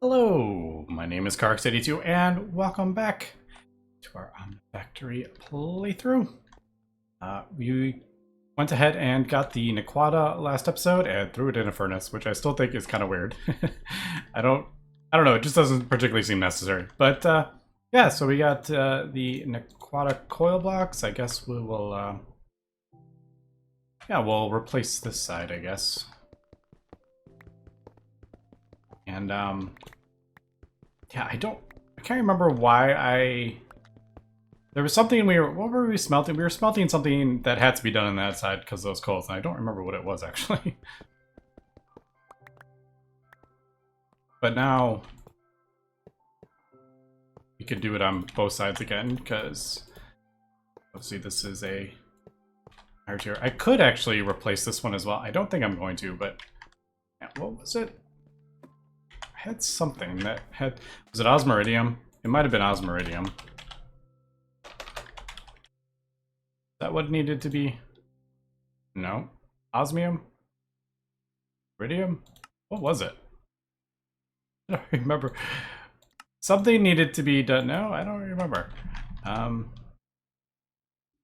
Hello, my name is Carx82 and welcome back to our Omnifactory playthrough. We went ahead and got the Naquadah last episode and threw it in a furnace, which I still think is kind of weird. I don't know, it just doesn't particularly seem necessary. But yeah, so we got the Naquadah coil blocks. I guess we will, yeah, we'll replace this side, I guess. And yeah, I can't remember why there was something what were we smelting? We were smelting something that had to be done on that side because of those coals, and I don't remember what it was actually. But now we could do it on both sides again because obviously this is a higher tier. I could actually replace this one as well. I don't think I'm going to, but yeah, what was it? I had something that had... Was it osmiridium? It might have been osmiridium. Is that what it needed to be? No. Osmium? Iridium? What was it? I don't remember. Something needed to be done. No, I don't remember. We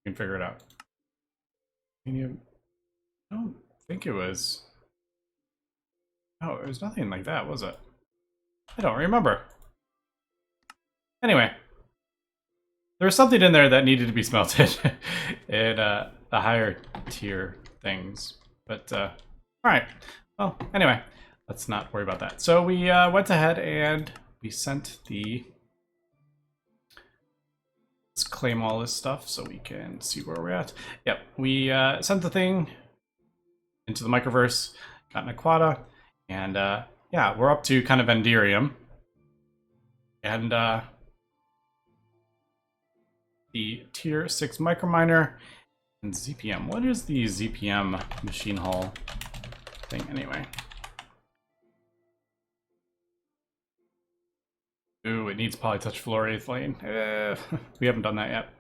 can figure it out. I don't think it was... Oh, it was nothing like that, was it? I don't remember. Anyway, there was something in there that needed to be smelted in the higher tier things. But, alright. Well, anyway, let's not worry about that. So we went ahead and we sent the... Let's claim all this stuff so we can see where we're at. Yep, we sent the thing into the microverse, got Naquadah, and yeah, we're up to kind of enderium. And the tier 6 microminer and ZPM. What is the ZPM machine hull thing anyway? Ooh, it needs polytouch fluoroethylene. We haven't done that yet.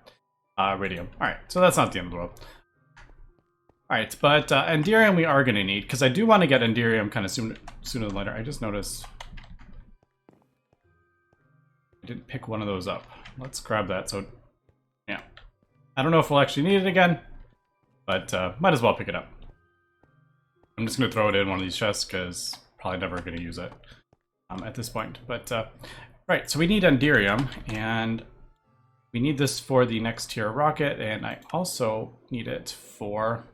Radium. Alright, so that's not the end of the world. Alright, but enderium we are going to need, because I do want to get enderium kind of sooner than later. I just noticed I didn't pick one of those up. Let's grab that. So, yeah. I don't know if we'll actually need it again, but might as well pick it up. I'm just going to throw it in one of these chests, because probably never going to use it at this point. But, right, so we need enderium, and we need this for the next tier rocket, and I also need it for...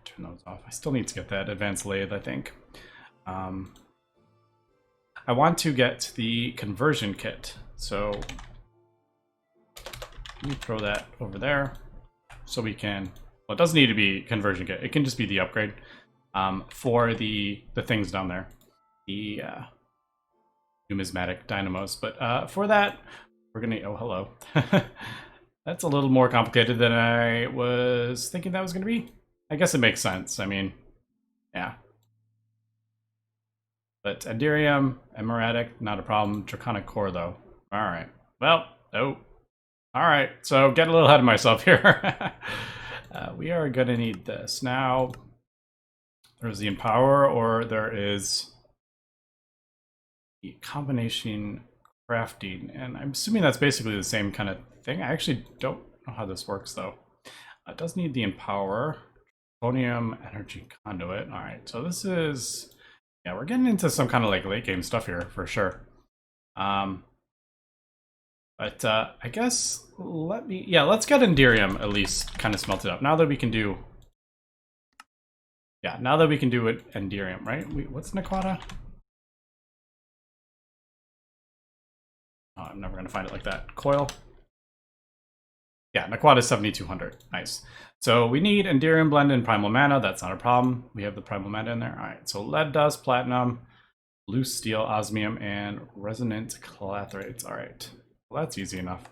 Turn those off. I still need to get that advanced lathe, I think. I want to get the conversion kit, so let me throw that over there so we can... Well, it doesn't need to be conversion kit. It can just be the upgrade for the things down there, the numismatic dynamos. But for that, we're gonna... Oh, hello. That's a little more complicated than I was thinking that was gonna be. I guess it makes sense. I mean, yeah. But enderium, emeratic, not a problem. Draconic core, though. All right. Well, oh. All right. So get a little ahead of myself here. We are going to need this. Now, there's the empower, or there is the combination crafting. And I'm assuming that's basically the same kind of thing. I actually don't know how this works, though. It does need the empower. Draconian energy conduit. All right. So this is... Yeah, we're getting into some kind of like late game stuff here for sure. But I guess let's get enderium at least kind of smelted up. Now that we can do... Yeah, now that we can do it enderium, right? What's Naquadah? Oh, I'm never going to find it like that. Coil. Yeah, Naquadah is 7200. Nice. So we need enderium blend and primal mana. That's not a problem. We have the primal mana in there. All right. So lead dust, platinum, loose steel, osmium, and resonant clathrates. All right. Well, that's easy enough.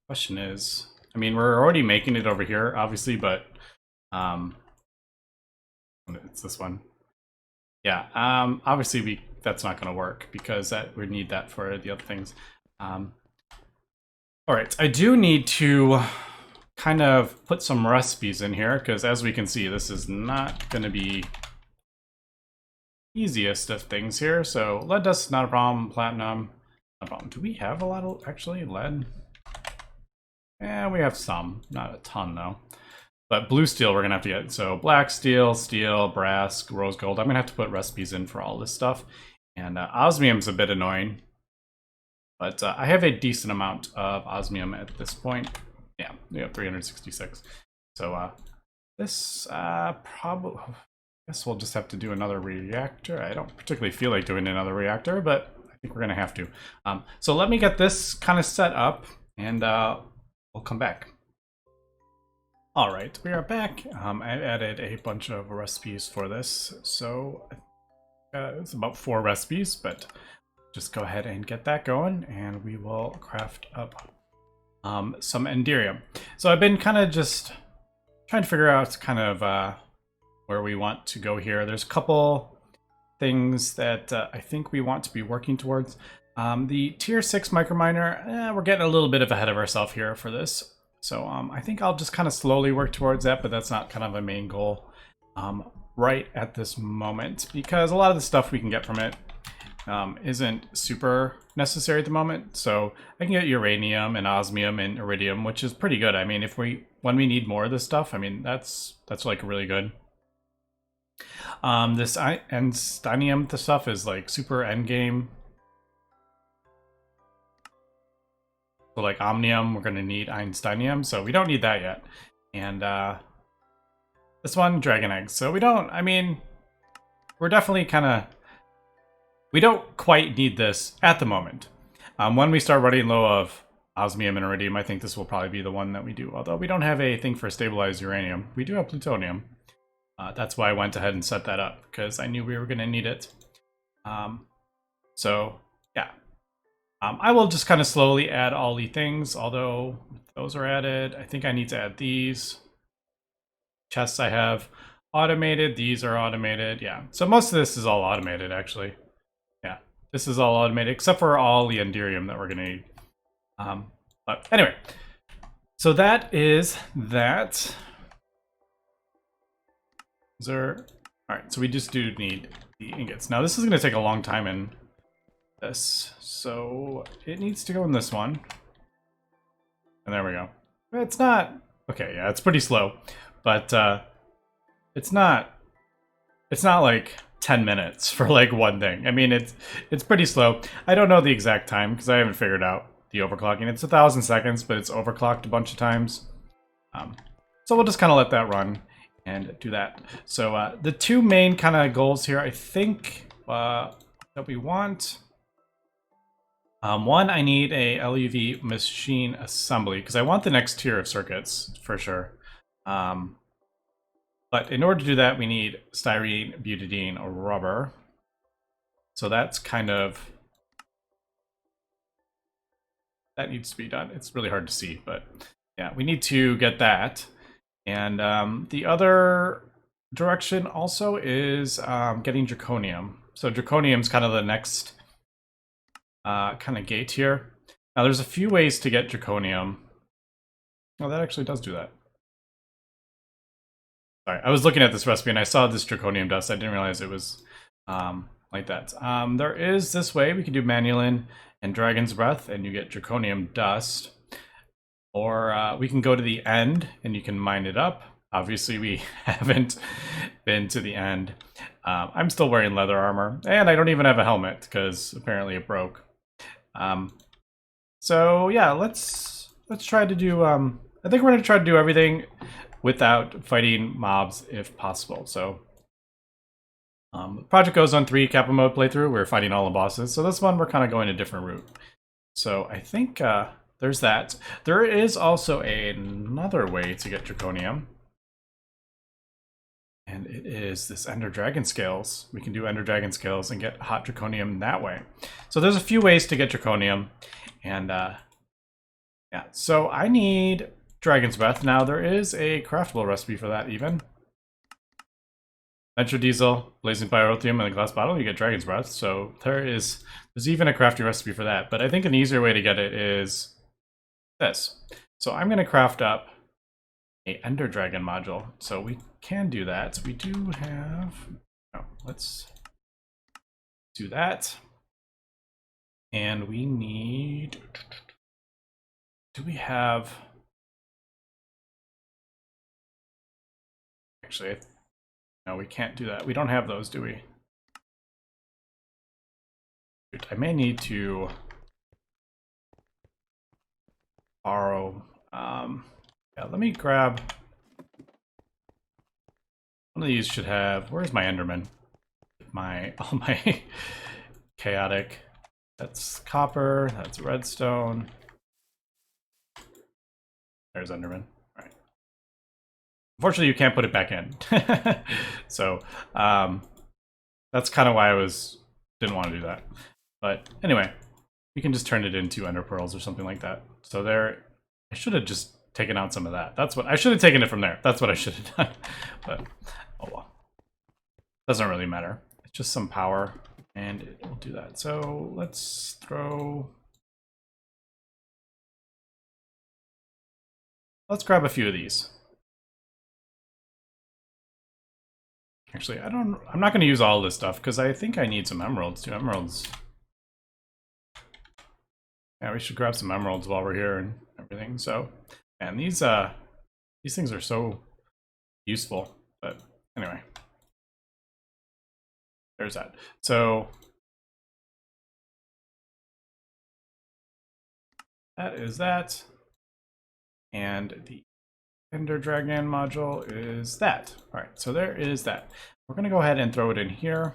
Question is, I mean, we're already making it over here, obviously, but it's this one. Yeah. Obviously, that's not going to work because we need that for the other things. All right, I do need to kind of put some recipes in here because as we can see, this is not going to be easiest of things here. So lead dust, not a problem. Platinum, not a problem. Do we have a lot of, actually, lead? Yeah, we have some. Not a ton, though. But blue steel we're going to have to get. So black steel, steel, brass, rose gold. I'm going to have to put recipes in for all this stuff. And osmium's a bit annoying. But I have a decent amount of osmium at this point. Yeah, we have 366. So this probably... I guess we'll just have to do another reactor. I don't particularly feel like doing another reactor, but I think we're going to have to. So let me get this kind of set up, and we'll come back. All right, we are back. I added a bunch of recipes for this, so it's about 4 recipes, but just go ahead and get that going, and we will craft up some enderium. So I've been kind of just trying to figure out kind of where we want to go here. There's a couple things that I think we want to be working towards. The tier 6 microminer, we're getting a little bit ahead of ourselves here for this. So I think I'll just kind of slowly work towards that, but that's not kind of a main goal right at this moment, because a lot of the stuff we can get from it isn't super necessary at the moment. So I can get uranium and osmium and iridium, which is pretty good. I mean, when we need more of this stuff, I mean, that's like really good. This enderium, the stuff is like super endgame. So like omnium, we're going to need einsteinium, so we don't need that yet. And this one, dragon eggs. So we don't, I mean, we're definitely kind of, we don't quite need this at the moment. When we start running low of osmium and iridium, I think this will probably be the one that we do. Although we don't have a thing for stabilized uranium. We do have plutonium. That's why I went ahead and set that up, because I knew we were going to need it. So, yeah. I will just kind of slowly add all the things, although those are added. I think I need to add these. Chests I have automated. These are automated. Yeah. So most of this is all automated, actually. Yeah. This is all automated, except for all the enderium that we're going to need. But anyway. So that is that. All right, so we just do need the ingots. Now this is going to take a long time in this, so it needs to go in this one. And there we go. It's not okay. Yeah, it's pretty slow, but it's not like 10 minutes for like one thing. I mean, it's pretty slow. I don't know the exact time because I haven't figured out the overclocking. It's 1,000 seconds, but it's overclocked a bunch of times. So we'll just kind of let that run and do that. So the 2 main kind of goals here, I think, that we want. One, I need a LUV machine assembly because I want the next tier of circuits for sure. But in order to do that, we need styrene, butadiene, or rubber. So that's kind of, that needs to be done. It's really hard to see, but yeah, we need to get that. And the other direction also is getting draconium. So draconium is kind of the next kind of gate here. Now there's a few ways to get draconium. Oh, that actually does do that. Sorry, I was looking at this recipe and I saw this draconium dust. I didn't realize it was like that. There is this way. We can do manulin and dragon's breath and you get draconium dust. Or we can go to the end and you can mine it up. Obviously, we haven't been to the end. I'm still wearing leather armor, and I don't even have a helmet because apparently it broke. So yeah, let's try to do. I think we're gonna try to do everything without fighting mobs if possible. So the project goes on 3 capital mode playthrough. We're fighting all the bosses. So this one we're kind of going a different route. So I think. There's that. There is also another way to get draconium. And it is this Ender Dragon Scales. We can do Ender Dragon Scales and get hot draconium that way. So there's a few ways to get draconium. And yeah, so I need Dragon's Breath. Now there is a craftable recipe for that even. Nitrodiesel, blazing pyrotheum, and a glass bottle, you get Dragon's Breath. So there's even a crafty recipe for that. But I think an easier way to get it is this. So I'm going to craft up a Ender Dragon module. So we can do that. We do have, oh, let's do that. And we need... Do we have... Actually, no, we can't do that. We don't have those, do we? I may need to borrow... yeah, let me grab... One of these should have... Where's my Enderman? All my chaotic... That's copper, that's redstone. There's Enderman. All right. Unfortunately, you can't put it back in. So, that's kind of why I didn't want to do that. But anyway, we can just turn it into ender pearls or something like that. So there, I should have just taken out some of that. That's what I should have taken it from there. That's what I should have done. But oh well, doesn't really matter. It's just some power, and it will do that. So let's grab a few of these. Actually, I'm not going to use all this stuff because I think I need some emeralds. 2 emeralds. Yeah, we should grab some emeralds while we're here and everything. So, and these things are so useful. But anyway, there's that. So that is that, and the Ender Dragon module is that. All right, so there is that. We're going to go ahead and throw it in here.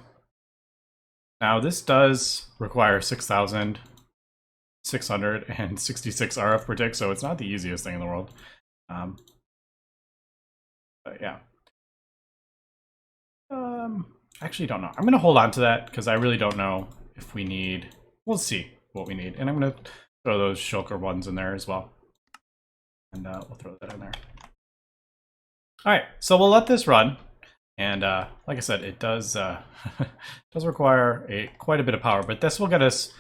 Now, this does require 6,666 RF per tick, so it's not the easiest thing in the world. But yeah. Actually, don't know. I'm going to hold on to that because I really don't know if we need... We'll see what we need. And I'm going to throw those shulker ones in there as well. And we'll throw that in there. All right, so we'll let this run, and like I said, it does does require quite a bit of power, but this will get us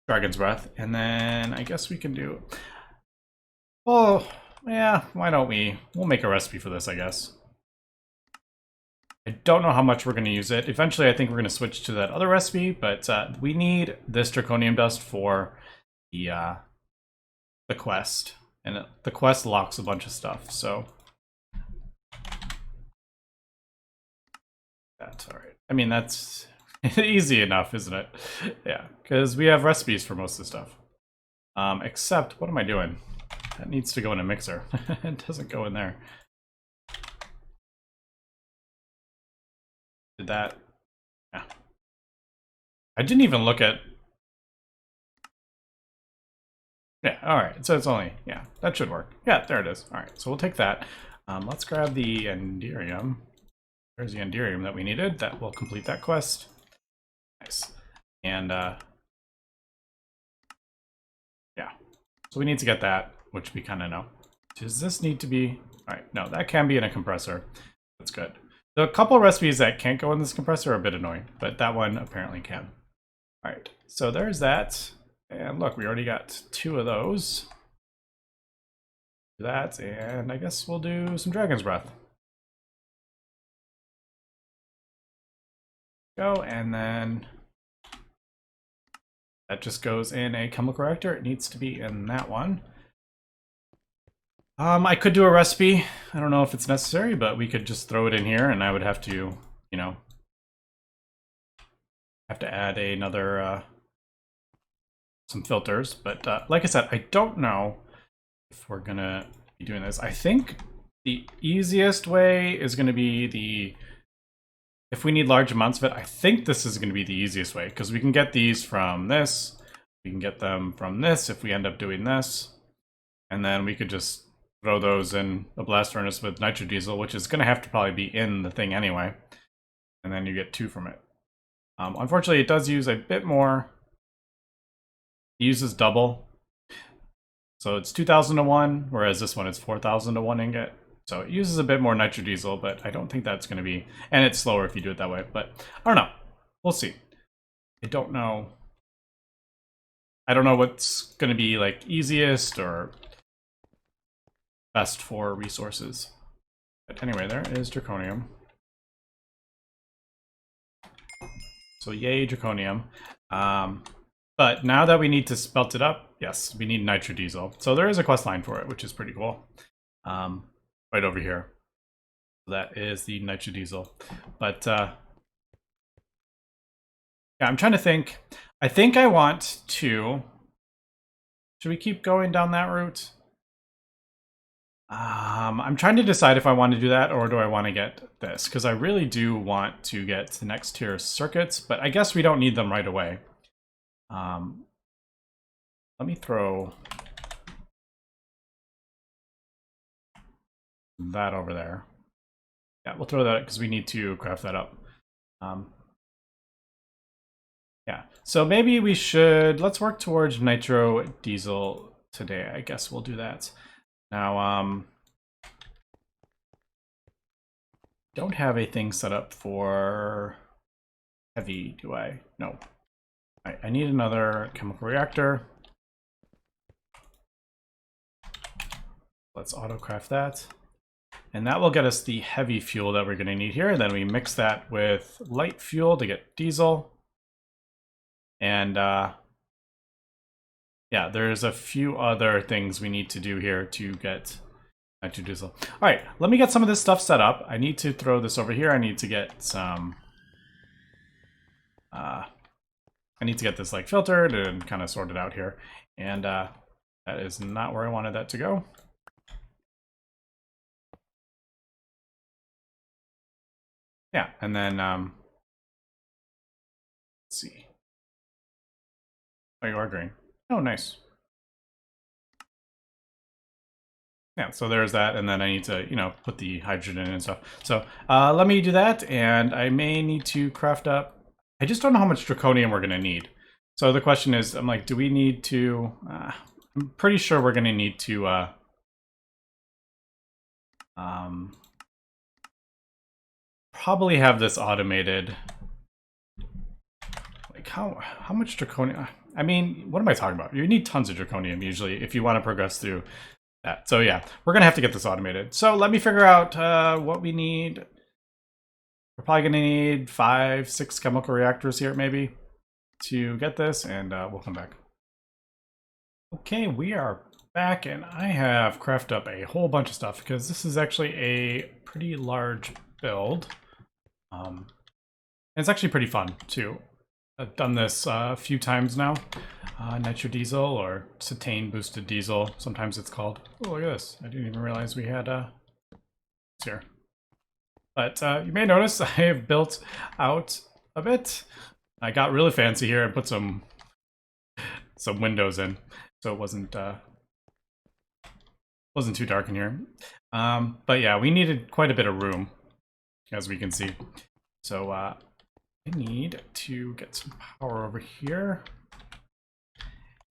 Dragon's Breath, and then I guess we can do... Oh, yeah, why don't we? We'll make a recipe for this, I guess. I don't know how much we're going to use it. Eventually, I think we're going to switch to that other recipe, but we need this draconium dust for the quest. And the quest locks a bunch of stuff, so... That's alright. I mean, that's easy enough, isn't it? Yeah, because we have recipes for most of the stuff. Except, what am I doing? That needs to go in a mixer. It doesn't go in there. Did that... Yeah. I didn't even look at... Yeah, alright, so it's only, yeah, that should work. Yeah, there it is. Alright, so we'll take that. Let's grab the enderium. There's the enderium that we needed. That will complete that quest. Nice. And, yeah. So we need to get that, which we kind of know. Does this need to be... Alright, no, that can be in a compressor. That's good. The couple recipes that can't go in this compressor are a bit annoying, but that one apparently can. Alright, so there's that. And look, we already got 2 of those. That, and I guess we'll do some Dragon's Breath. Go, and then that just goes in a chemical reactor. It needs to be in that one. I could do a recipe. I don't know if it's necessary, but we could just throw it in here, and I would have to, you know, have to add another... some filters, but like I said, I don't know if we're gonna be doing this. I think the easiest way is gonna be if we need large amounts of it, I think this is gonna be the easiest way, because we can get these from this, we can get them from this if we end up doing this, and then we could just throw those in a blast furnace with Nitrodiesel, which is gonna have to probably be in the thing anyway, and then you get 2 from it. Unfortunately, it does use a bit more. It uses double, so it's 2,000 to 1, whereas this one is 4,000 to 1 ingot. So it uses a bit more Nitrodiesel, but I don't think that's going to be... And it's slower if you do it that way, but I don't know. We'll see. I don't know. I don't know what's going to be like easiest or best for resources. But anyway, there is draconium. So yay, draconium. But now that we need to smelt it up, yes, we need Nitrodiesel. So there is a quest line for it, which is pretty cool. Right over here. That is the Nitrodiesel. But yeah, I'm trying to think. I think I want to... Should we keep going down that route? I'm trying to decide if I want to do that or do I want to get this, because I really do want to get the next tier circuits, but I guess we don't need them right away. Let me throw that over there. Yeah, we'll throw that because we need to craft that up. Yeah, so maybe we should, let's work towards Nitrodiesel today. I guess we'll do that. Now, don't have a thing set up for heavy, do I? No. I need another chemical reactor. Let's auto-craft that. And that will get us the heavy fuel that we're going to need here. And then we mix that with light fuel to get diesel. And yeah, there's a few other things we need to do here to get Nitrodiesel. All right, let me get some of this stuff set up. I need to throw this over here. I need to get some... I need to get this like filtered and kind of sorted out here. And that is not where I wanted that to go. Yeah, and then let's see. Oh, you are green. Oh, nice. Yeah, so there's that, and then I need to, you know, put the hydrogen in and stuff. So let me do that, and I may need to craft up. I just don't know how much draconium we're gonna need. So the question is, I'm like, do we need to? I'm pretty sure we're gonna need to. Probably have this automated. Like how much draconium? I mean, what am I talking about? You need tons of draconium usually if you want to progress through that. So yeah, we're gonna have to get this automated. So let me figure out what we need. We're probably gonna need 5, 6 chemical reactors here maybe to get this, and we'll come back. Okay, we are back, and I have crafted up a whole bunch of stuff because this is actually a pretty large build. And it's actually pretty fun too. I've done this a few times now. Nitrodiesel or cetane boosted diesel, sometimes it's called. Oh, look at this. I didn't even realize we had it's here. But you may notice I have built out a bit. I got really fancy here and put some windows in, so it wasn't too dark in here. But yeah, we needed quite a bit of room, as we can see. So I need to get some power over here.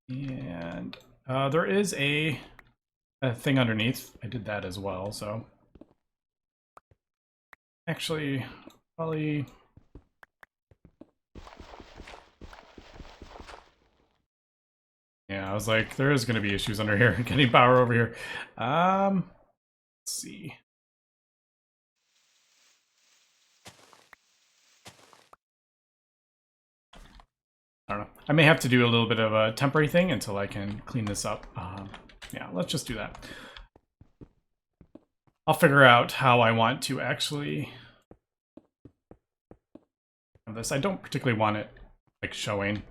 And there is a thing underneath. I did that as well, so actually probably yeah, I was like, there is going to be issues under here getting power over here. Let's see. I don't know. I may have to do a little bit of a temporary thing until I can clean this up. Yeah, let's just do that. I'll figure out how I want to actually have this. I don't particularly want it like showing,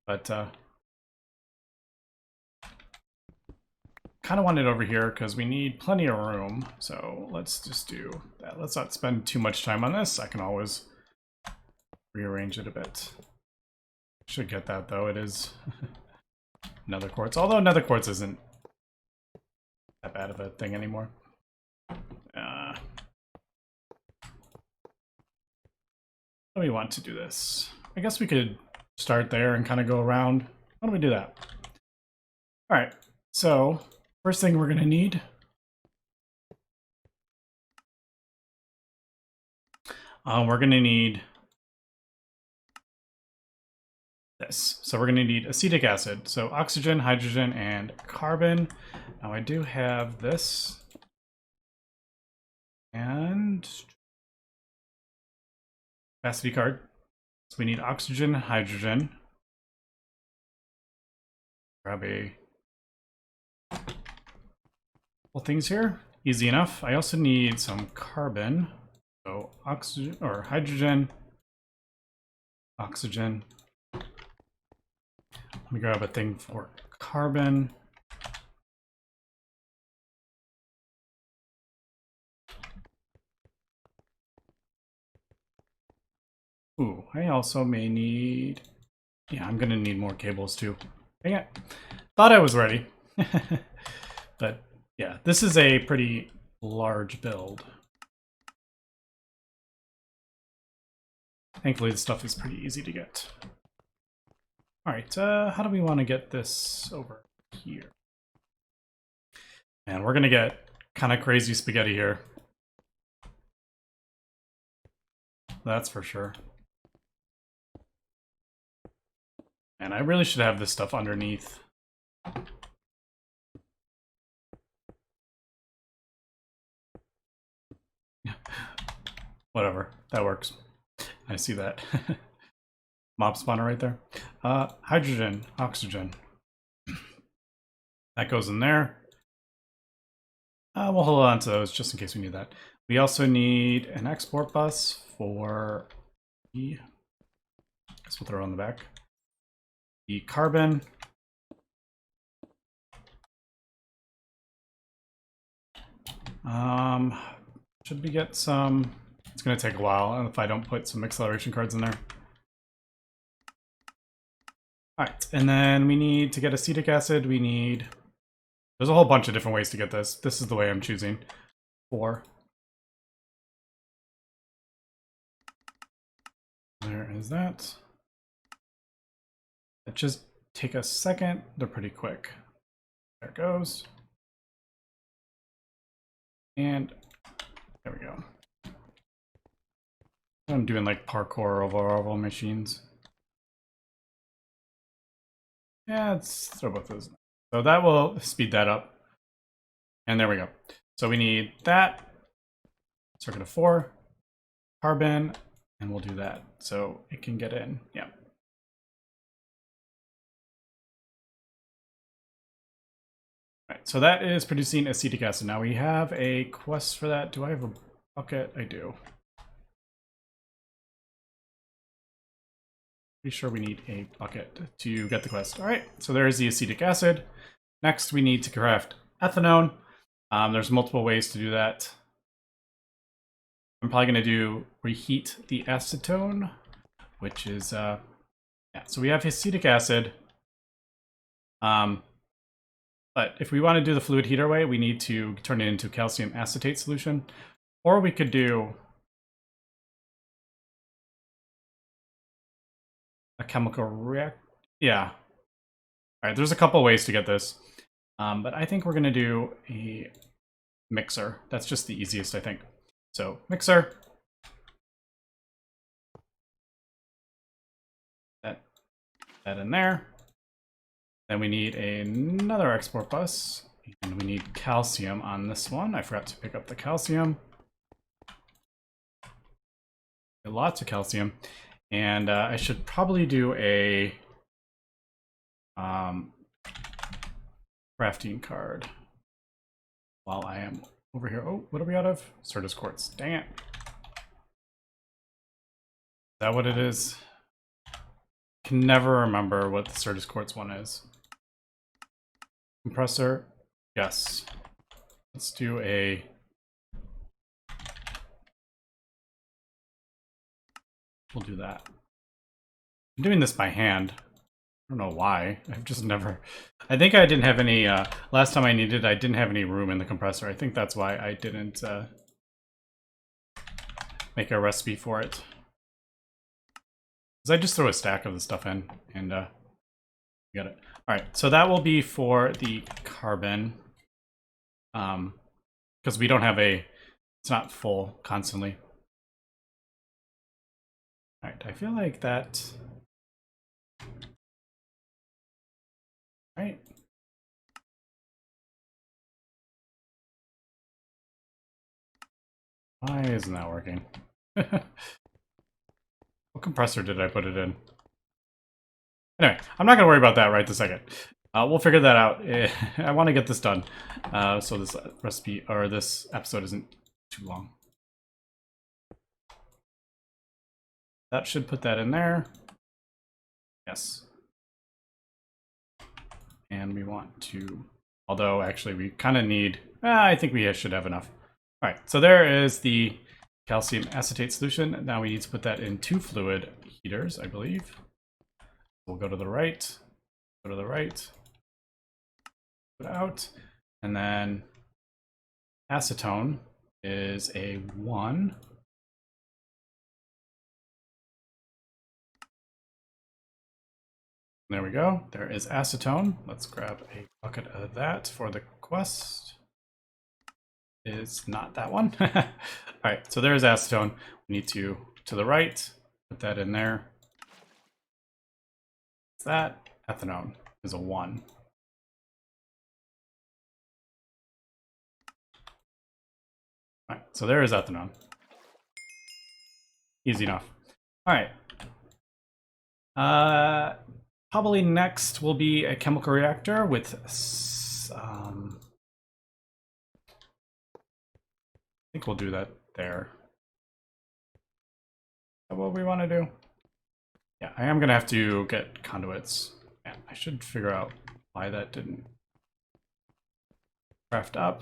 but kind of want it over here because we need plenty of room. So let's just do that. Let's not spend too much time on this. I can always rearrange it a bit. Should get that though. It is nether quartz, although nether quartz isn't that bad of a thing anymore. How do we want to do this? I guess we could start there and kind of go around. Why don't we do that? All right, so first thing we're going to need this. So we're going to need acetic acid. So oxygen, hydrogen, and carbon. Now I do have this. And capacity card. So we need oxygen, hydrogen. Grab a couple things here. Easy enough. I also need some carbon. So oxygen or hydrogen, oxygen. Let me grab a thing for carbon. Ooh, I also may need... Yeah, I'm gonna need more cables too. Dang it. Thought I was ready. But yeah, this is a pretty large build. Thankfully, the stuff is pretty easy to get. Alright, how do we want to get this over here? And we're gonna get kind of crazy spaghetti here. That's for sure. And I really should have this stuff underneath. Whatever, that works. I see that. Mob spawner right there. Hydrogen, oxygen. That goes in there. We'll hold on to those just in case we need that. We also need an export bus for the... I guess we'll throw it on the back. The carbon. Should we get some... It's going to take a while if I don't put some acceleration cards in there. Alright, and then we need to get acetic acid, we need... There's a whole bunch of different ways to get this. This is the way I'm choosing. 4. There is that. It just take a second. They're pretty quick. There it goes. And there we go. I'm doing like parkour over all machines. Yeah, let's throw both those. So that will speed that up. And there we go. So we need that, circuit of 4, carbon, and we'll do that. So it can get in, yeah. All right, so that is producing acetic acid. Now we have a quest for that. Do I have a bucket? I do. Pretty sure we need a bucket to get the quest. All right, so there's the acetic acid. Next, we need to craft ethanone. There's multiple ways to do that. I'm probably going to do reheat the acetone, which is, yeah, so we have acetic acid. But if we want to do the fluid heater way, we need to turn it into calcium acetate solution. Or we could do a chemical react. Yeah. All right, there's a couple ways to get this. But I think we're going to do a mixer. That's just the easiest, I think. So, mixer. That in there. Then we need another export bus. And we need calcium on this one. I forgot to pick up the calcium. Lots of calcium. And I should probably do a crafting card while I am over here. Oh, what are we out of? Certus quartz. Dang it. Is that what it is? Can never remember what the Certus quartz one is. Compressor. Yes. Let's do a... We'll do that. I'm doing this by hand. I don't know why. I've just never... I think I didn't have any... last time I needed, I didn't have any room in the compressor. I think that's why I didn't make a recipe for it. Because I just throw a stack of the stuff in and got it. Alright, so that will be for the carbon. Because we don't have a... It's not full constantly. Alright, I feel like that... Right. Why isn't that working? What compressor did I put it in? Anyway, I'm not going to worry about that right this second. We'll figure that out. I want to get this done, so this recipe or this episode isn't too long. That should put that in there. Yes. And we want to, although actually we kind of need, I think we should have enough. All right, so there is the calcium acetate solution. Now we need to put that in 2 fluid heaters, I believe. We'll go to the right, go to the right, put it out, and then acetone is a 1. There we go. There is acetone. Let's grab a bucket of that for the quest. It's not that one. All right, so there's acetone. We need to the right, put that in there. That ethanone is a 1. All right, so there is ethanone. Easy enough. All right. Probably next will be a chemical reactor with I think we'll do that there. Is that what we want to do? Yeah, I am gonna have to get conduits. Yeah, I should figure out why that didn't craft up.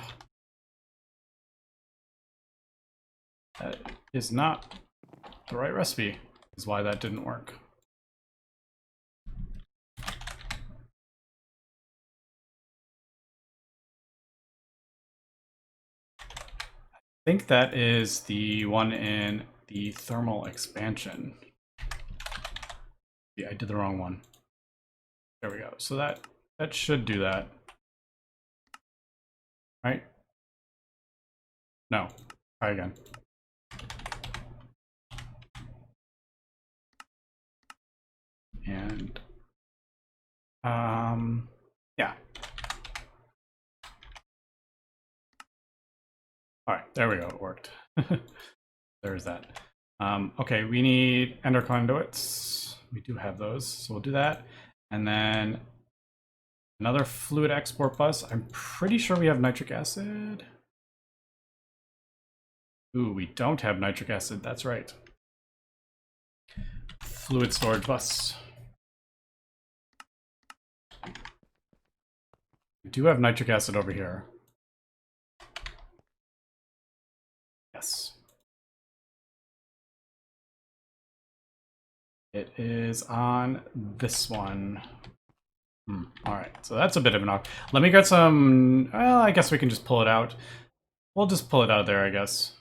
That is not the right recipe, is why that didn't work. I think that is the one in the thermal expansion. Yeah, I did the wrong one. There we go. So that should do that. Right? No. Try again. And yeah. All right, there we go. It worked. There's that. Okay, we need ender conduits. We do have those, so we'll do that. And then another fluid export bus. I'm pretty sure we have nitric acid. Ooh, we don't have nitric acid. That's right. Fluid storage bus. We do have nitric acid over here. Yes. It is on this one. All right, so that's a bit of an off. Let me get some, well, I guess we can just pull it out. We'll just pull it out of there, I guess.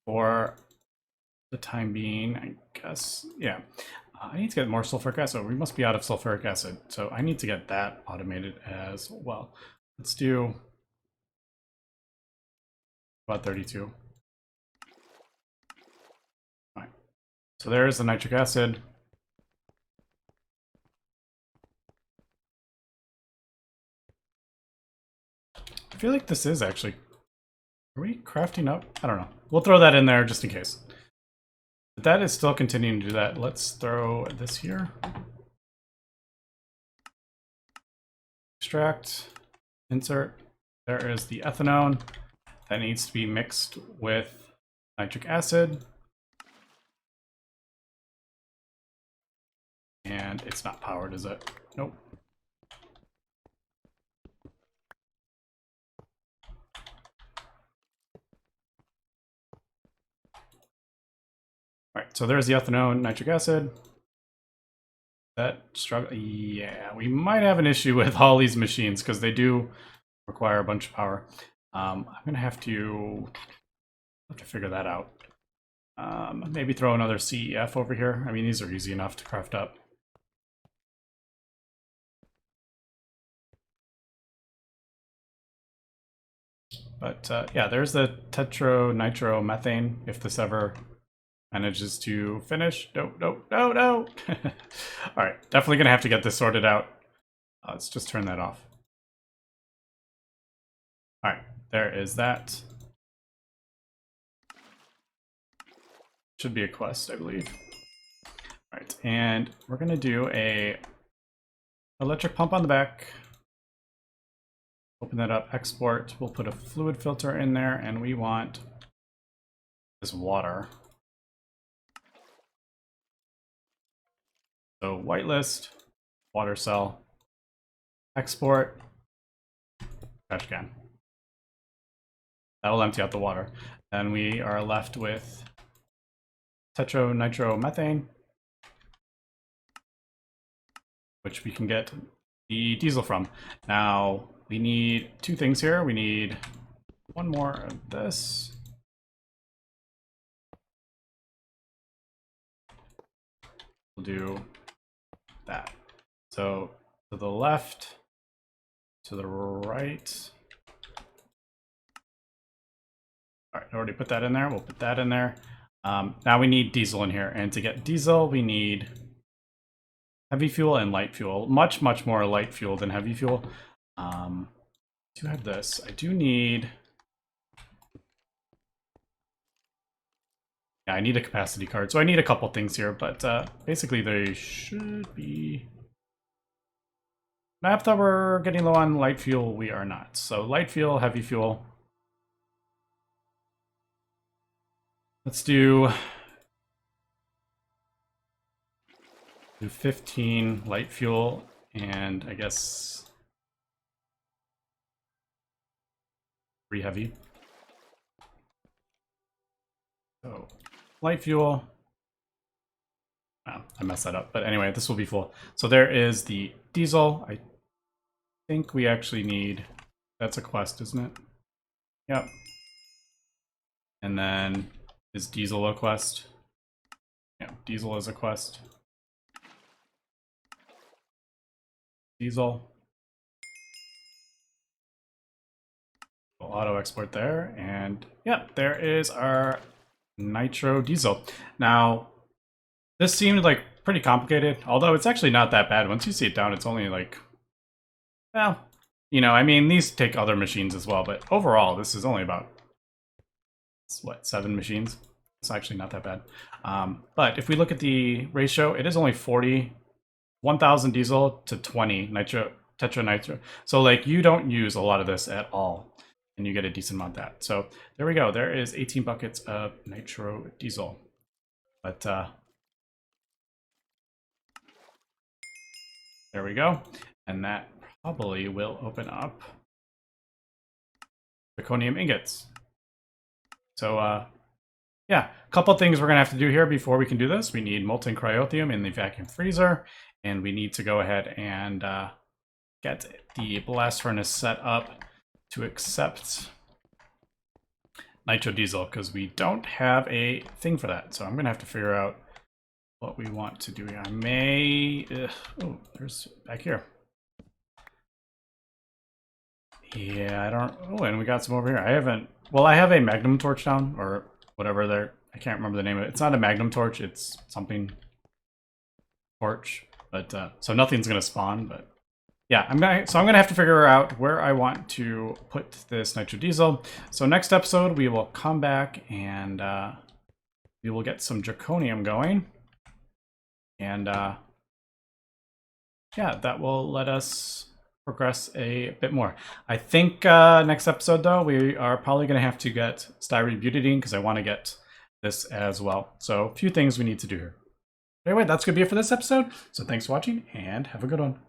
For the time being, I guess, yeah. I need to get more sulfuric acid. We must be out of sulfuric acid, so I need to get that automated as well. Let's do about 32. All right. So there's the nitric acid. I feel like this is actually... Are we crafting up? I don't know. We'll throw that in there just in case. But that is still continuing to do that. Let's throw this here. Extract. Insert. There is the ethanone. That needs to be mixed with nitric acid. And it's not powered, is it? Nope. All right, so there's the ethanone, nitric acid. That struggle, yeah, we might have an issue with all these machines because they do require a bunch of power. I'm gonna have to figure that out. Maybe throw another CEF over here. I mean, these are easy enough to craft up. But yeah, there's the tetronitromethane. If this ever manages to finish. No. All right, definitely gonna have to get this sorted out. Let's just turn that off. All right, there is that. should be a quest, I believe. All right, and we're gonna do a electric pump on the back. Open that up, export. We'll put a fluid filter in there, and we want this water. So whitelist, water cell, export, trash can. That will empty out the water. Then we are left with tetronitromethane, which we can get the diesel from. Now, we need two things here. We need one more of this. We'll do that. So to the left, to the right. All right, I already put that in there. We'll put that in there. Now we need diesel in here. And to get diesel, we need heavy fuel and light fuel. Much more light fuel than heavy fuel. I do have this. I do need... Yeah, I need a capacity card. So I need a couple things here, but basically they should be... Map that we're getting low on light fuel, we are not. So light fuel, heavy fuel. Let's do 15 light fuel and I guess 3 heavy. So light fuel. Oh, I messed that up, but anyway, this will be full. So there is the diesel. I think we actually need, that's a quest, isn't it? Yep. And then is diesel a quest? Yeah, diesel is a quest. Diesel. We'll auto export there, and yeah, there is our Nitrodiesel. Now, this seemed like pretty complicated, although it's actually not that bad. Once you see it down, it's only like, well, you know, I mean, these take other machines as well, but overall, this is only about, what, 7 machines? It's actually not that bad. But if we look at the ratio, it is only 1,000 diesel to 20 tetranitro. So like you don't use a lot of this at all, and you get a decent amount of that. So there we go. There is 18 buckets of Nitrodiesel. But there we go. And that probably will open up draconium ingots. So yeah, a couple things we're gonna have to do here before we can do this. We need molten cryothium in the vacuum freezer, and we need to go ahead and get the blast furnace set up to accept Nitrodiesel, because we don't have a thing for that. So I'm gonna have to figure out what we want to do here. I may, oh, there's back here. Yeah, I don't, oh, and we got some over here. I haven't, well, I have a magnum torch down, or whatever there, I can't remember the name of it. It's not a magnum torch, it's something torch, but so nothing's gonna spawn, but yeah, I'm gonna have to figure out where I want to put this Nitrodiesel. So next episode we will come back and we will get some draconium going, and yeah, that will let us progress a bit more. I think next episode though, we are probably gonna have to get styrene butadiene, because I want to get this as well. So a few things we need to do here. Anyway, that's gonna be it for this episode. So thanks for watching and have a good one.